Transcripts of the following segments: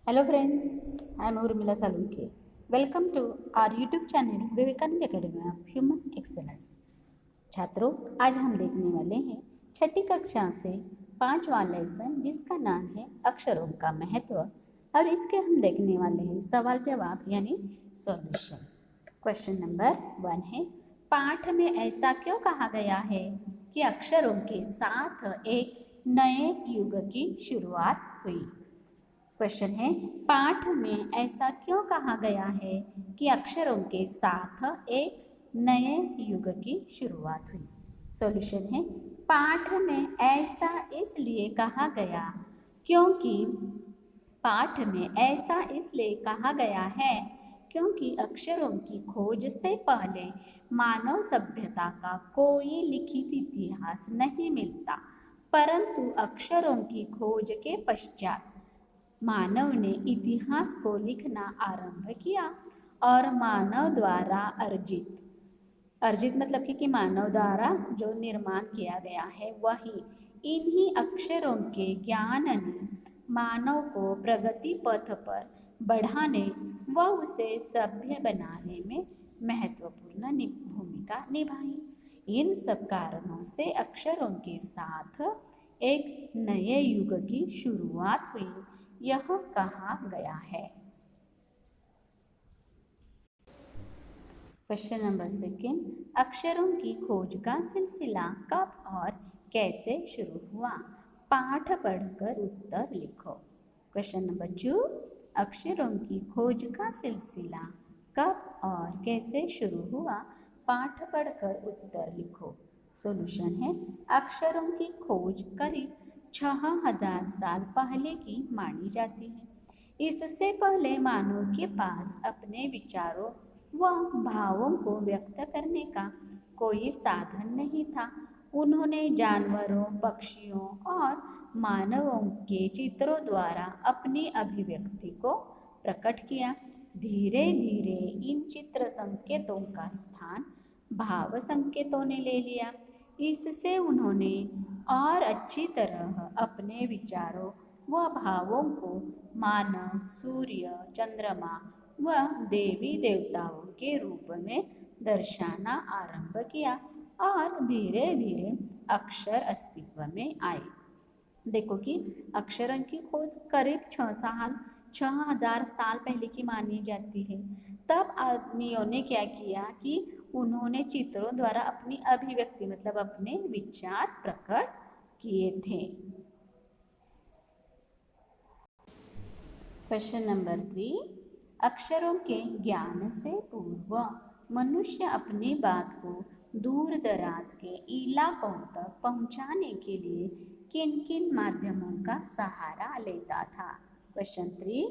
Hello friends, I am Urmila Salunke. Welcome to our YouTube channel Vivekananda academy of human excellence. छात्रों, आज हम देखने वाले हैं छठी कक्षा से 5वां लेसन जिसका नाम है अक्षरों का महत्व, और इसके हम देखने वाले हैं सवाल जवाब यानी सॉल्यूशन। क्वेश्चन नंबर 1 है, पाठ में ऐसा क्यों कहा गया है कि अक्षरों के साथ एक नए युग की शुरुआत हुई। क्वेश्चन है, पाठ में ऐसा क्यों कहा गया है कि अक्षरों के साथ एक नए युग की शुरुआत हुई। सॉल्यूशन है, पाठ में ऐसा इसलिए कहा गया क्योंकि पाठ में ऐसा इसलिए कहा गया है क्योंकि अक्षरों की खोज से पहले मानव सभ्यता का कोई लिखित इतिहास नहीं मिलता, परंतु अक्षरों की खोज के पश्चात मानव ने इतिहास को लिखना आरंभ किया और मानव द्वारा अर्जित मतलब कि मानव द्वारा जो निर्माण किया गया है वही इन्हीं अक्षरों के ज्ञान ने मानव को प्रगति पथ पर बढ़ाने व उसे सभ्य बनाने में महत्वपूर्ण भूमिका निभाई। इन सब कारणों से अक्षरों के साथ एक नए युग की शुरुआत हुई, यह कहा गया है। क्वेश्चन नंबर 2, अक्षरों की खोज का सिलसिला कब और कैसे शुरू हुआ। पाठ पढ़कर उत्तर लिखो। क्वेश्चन नंबर 2, अक्षरों की खोज का सिलसिला कब और कैसे शुरू हुआ। पाठ पढ़कर उत्तर लिखो। सॉल्यूशन है, अक्षरों की खोज करीब 6000 साल पहले की मानी जाती है। इससे पहले मानव के पास अपने विचारों व भावों को व्यक्त करने का कोई साधन नहीं था। उन्होंने जानवरों, पक्षियों और मानवों के चित्रों द्वारा अपनी अभिव्यक्ति को प्रकट किया। धीरे धीरे इन चित्र संकेतों का स्थान भाव संकेतों ने ले लिया। इससे उन्होंने और अच्छी तरह अपने विचारों व भावों को मानव, सूर्य, चंद्रमा व देवी देवताओं के रूप में दर्शाना आरंभ किया और धीरे धीरे अक्षर अस्तित्व में आए। देखो कि अक्षरों की खोज करीब 6000 साल पहले की मानी जाती है। तब आदमियों ने क्या किया कि उन्होंने चित्रों द्वारा अपनी अभिव्यक्ति मतलब अपने विचार प्रकट किए थे। क्वेश्चन नंबर 3, अक्षरों के ज्ञान से पूर्व मनुष्य अपनी बात को दूर दराज के इलाकों तक पहुंचाने के लिए किन किन माध्यमों का सहारा लेता था। क्वेश्चन 3,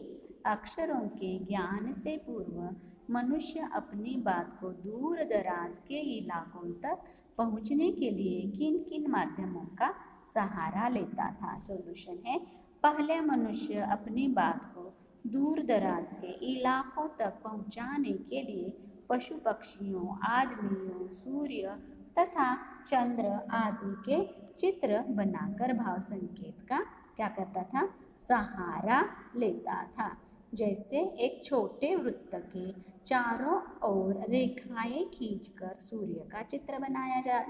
अक्षरों के ज्ञान से पूर्व मनुष्य अपनी बात को दूर दराज के इलाकों तक पहुंचने के लिए किन किन माध्यमों का सहारा लेता था। सॉल्यूशन है, पहले मनुष्य अपनी बात को दूर दराज के इलाकों तक पहुंचाने के लिए पशु पक्षियों, आदमियों, सूर्य तथा चंद्र आदि के चित्र बनाकर भाव संकेत का क्या करता था, सहारा लेता था। जैसे एक छोटे वृत्त के चारों ओर रेखाएं खींचकर सूर्य का चित्र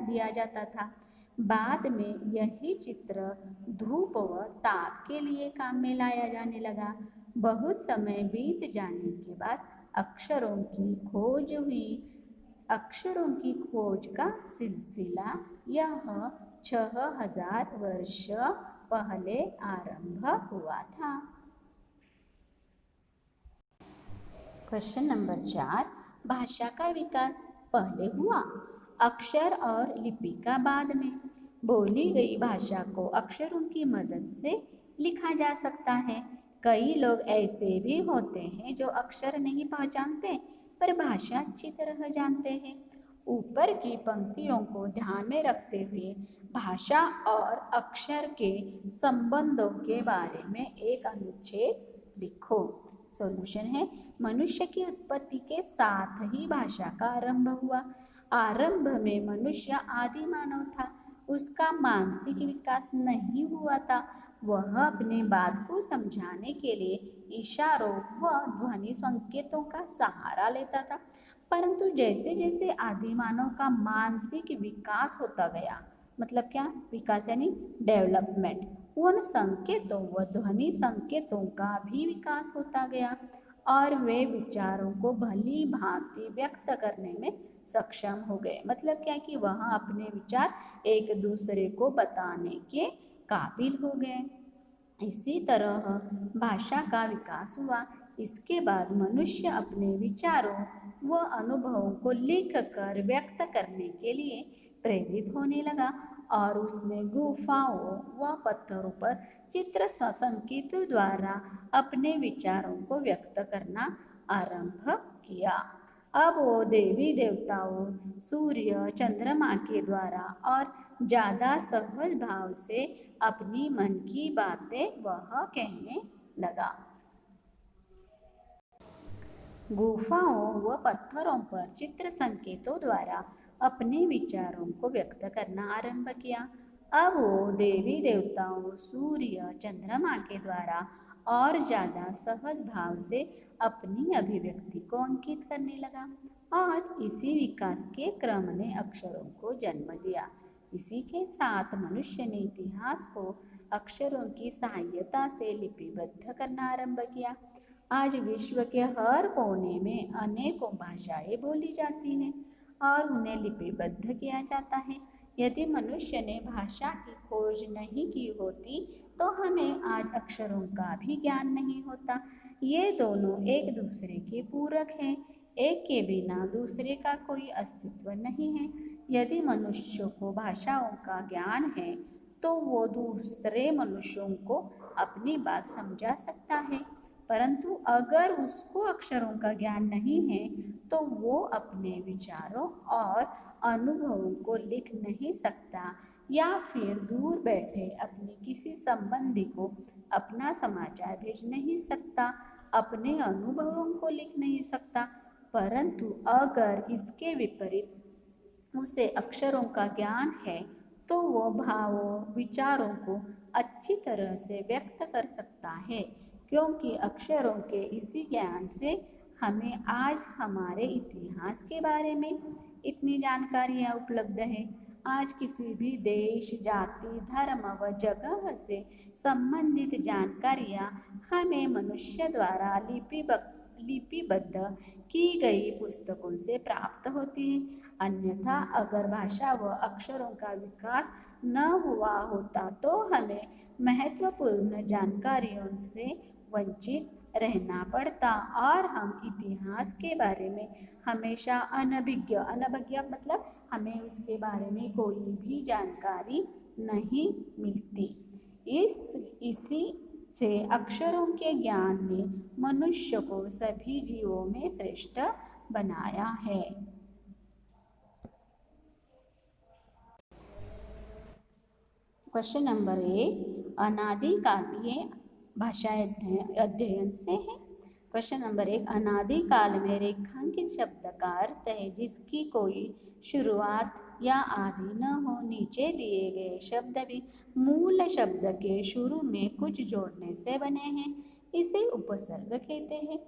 दिया जाता था। बाद में यही चित्र धूप व ताप के लिए काम में लाया जाने लगा। बहुत समय बीत जाने के बाद अक्षरों की खोज हुई। अक्षरों की खोज का सिलसिला यह 6000 वर्ष पहले आरंभ हुआ था। क्वेश्चन नंबर 4, भाषा का विकास पहले हुआ, अक्षर और लिपि का बाद में। बोली गई भाषा को अक्षरों की मदद से लिखा जा सकता है। कई लोग ऐसे भी होते हैं जो अक्षर नहीं पहचानते पर भाषा अच्छी तरह जानते हैं। ऊपर की पंक्तियों को ध्यान में रखते हुए भाषा और अक्षर के संबंधों के बारे में एक अनुच्छेद लिखो। सॉल्यूशन है, मनुष्य की उत्पत्ति के साथ ही भाषा का आरंभ हुआ। आरंभ में मनुष्य आदि मानव था, उसका मानसिक विकास नहीं हुआ था। वह अपनी बात को समझाने के लिए इशारों व ध्वनि संकेतों का सहारा लेता था। परंतु जैसे जैसे आदिमानव का मानसिक विकास होता गया, मतलब क्या विकास यानी डेवलपमेंट, उन संकेतों व ध्वनि संकेतों का भी विकास होता गया और वे विचारों को भली भांति व्यक्त करने में सक्षम हो गए। मतलब क्या कि वह अपने विचार एक दूसरे को बताने के काबिल हो गए। इसी तरह भाषा का विकास हुआ। इसके बाद मनुष्य अपने विचारों व अनुभवों को लिख कर व्यक्त करने के लिए प्रेरित होने लगा और उसने गुफाओं व पत्थरों पर चित्र संकेतों द्वारा अपने विचारों को व्यक्त करना आरंभ किया। अब वो देवी देवताओं, सूर्य, चंद्रमा के द्वारा और ज़्यादा सहज भाव से अपनी मन की बातें वह कहने लगा। गुफाओं व पत्थरों पर चित्र संकेतों द्वारा अपने विचारों को व्यक्त करना आरंभ किया। अब वो देवी देवताओं, सूर्य, चंद्रमा के द्वारा और ज़्यादा सहज भाव से अपनी अभिव्यक्ति को अंकित करने लगा और इसी विकास के क्रम ने अक्षरों को जन्म दिया। इसी के साथ मनुष्य ने इतिहास को अक्षरों की सहायता से लिपिबद्ध करना आरंभ किया। आज विश्व के हर कोने में अनेकों भाषाएं बोली जाती हैं और उन्हें लिपिबद्ध किया जाता है। यदि मनुष्य ने भाषा की खोज नहीं की होती तो हमें आज अक्षरों का भी ज्ञान नहीं होता। ये दोनों एक दूसरे के पूरक हैं, एक के बिना दूसरे का कोई अस्तित्व नहीं है। यदि मनुष्य को भाषाओं का ज्ञान है तो वो दूसरे मनुष्यों को अपनी बात समझा सकता है, परंतु अगर उसको अक्षरों का ज्ञान नहीं है तो वो अपने विचारों और अनुभवों को लिख नहीं सकता या फिर दूर बैठे अपने किसी संबंधी को अपना समाचार भेज नहीं सकता, अपने अनुभवों को लिख नहीं सकता। परंतु अगर इसके विपरीत उसे अक्षरों का ज्ञान है तो वो भावों, विचारों को अच्छी तरह से व्यक्त कर सकता है, क्योंकि अक्षरों के इसी ज्ञान से हमें आज हमारे इतिहास के बारे में इतनी जानकारियाँ उपलब्ध है। आज किसी भी देश, जाति, धर्म व जगह से संबंधित जानकारियाँ हमें मनुष्य द्वारा लिपिबद्ध की गई पुस्तकों से प्राप्त होती हैं। अन्यथा अगर भाषा व अक्षरों का विकास न हुआ होता तो हमें महत्वपूर्ण जानकारियों से वंचित रहना पड़ता और हम इतिहास के बारे में हमेशा अनभिज्ञ मतलब हमें उसके बारे में कोई भी जानकारी नहीं मिलती। इसी से अक्षरों के ज्ञान ने मनुष्य को सभी जीवों में श्रेष्ठ बनाया है। क्वेश्चन नंबर 1 अनादिकालीय भाषा अध्ययन से है। क्वेश्चन नंबर 1 अनादिकाल में रेखांकित शब्द का अर्थ है जिसकी कोई शुरुआत या आदि न हो। नीचे दिए गए शब्द भी मूल शब्द के शुरू में कुछ जोड़ने से बने हैं, इसे उपसर्ग कहते हैं।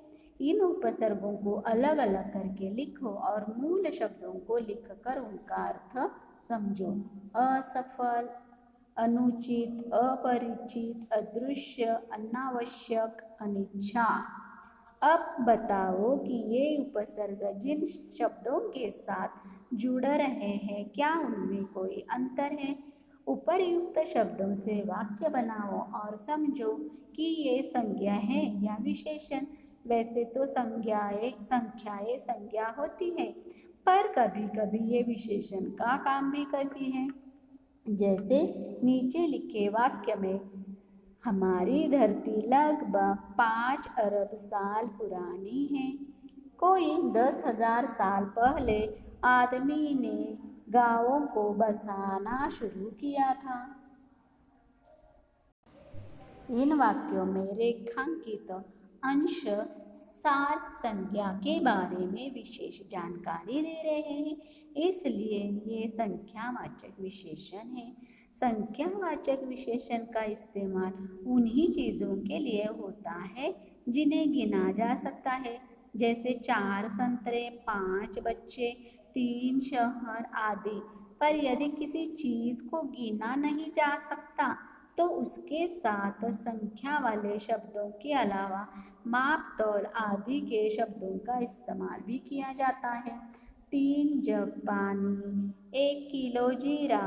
इन उपसर्गों को अलग अलग करके लिखो और मूल शब्दों को लिखकर उनका अर्थ समझो। असफल, अनुचित, अपरिचित, अदृश्य, अनावश्यक, अनिच्छा। अब बताओ कि ये उपसर्ग जिन शब्दों के साथ जुड़ रहे हैं क्या उनमें कोई अंतर है? उपर्युक्त शब्दों से वाक्य बनाओ और समझो कि ये संज्ञा है या विशेषण। वैसे तो संख्याएं संज्ञा होती है, पर कभी कभी ये विशेषण का काम भी करती हैं। जैसे नीचे लिखे वाक्य में हमारी धरती लगभग 5 अरब साल पुरानी है। कोई 10,000 साल पहले आदमी ने गांवों को बसाना शुरू किया था। इन वाक्यों में रेखांकित अंश सार संज्ञा के बारे में विशेष जानकारी दे रहे हैं, इसलिए ये संख्यावाचक विशेषण है। संख्यावाचक विशेषण का इस्तेमाल उन्हीं चीज़ों के लिए होता है जिन्हें गिना जा सकता है, जैसे 4 संतरे, 5 बच्चे, 3 शहर आदि। पर यदि किसी चीज़ को गिना नहीं जा सकता तो उसके साथ संख्या वाले शब्दों के अलावा माप तौल आदि के शब्दों का इस्तेमाल भी किया जाता है। 3 जग पानी, 1 किलो जीरा,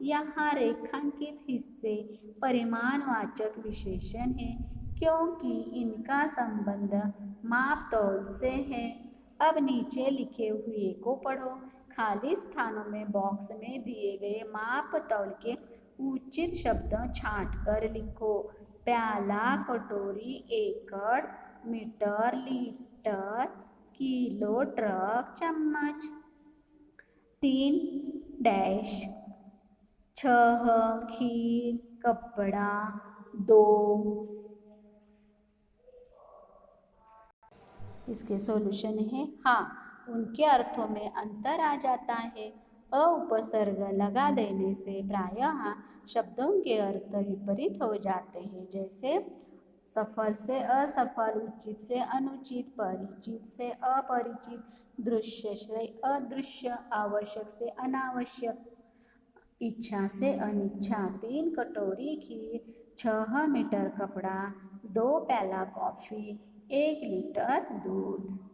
यहाँ रेखांकित हिस्से परिमाणवाचक विशेषण हैं क्योंकि इनका संबंध माप तौल से है। अब नीचे लिखे हुए को पढ़ो। खाली स्थानों में बॉक्स में दिए गए माप तौल के उचित शब्द छांट कर लिखो। प्याला, कटोरी, एकड़, मीटर, लीटर, किलो, ट्रक, चम्मच। 3 डैश, 6 खीर, कपड़ा, 2। इसके सॉल्यूशन है हाँ, उनके अर्थों में अंतर आ जाता है। अ उपसर्ग लगा देने से प्रायः शब्दों के अर्थ विपरीत हो जाते हैं, जैसे सफल से असफल, उचित से अनुचित, परिचित से अपरिचित, दृश्य से अदृश्य, आवश्यक से अनावश्यक, इच्छा से अनिच्छा। 3 कटोरी खीर, 6 मीटर कपड़ा, 2 प्याला कॉफ़ी, 1 लीटर दूध।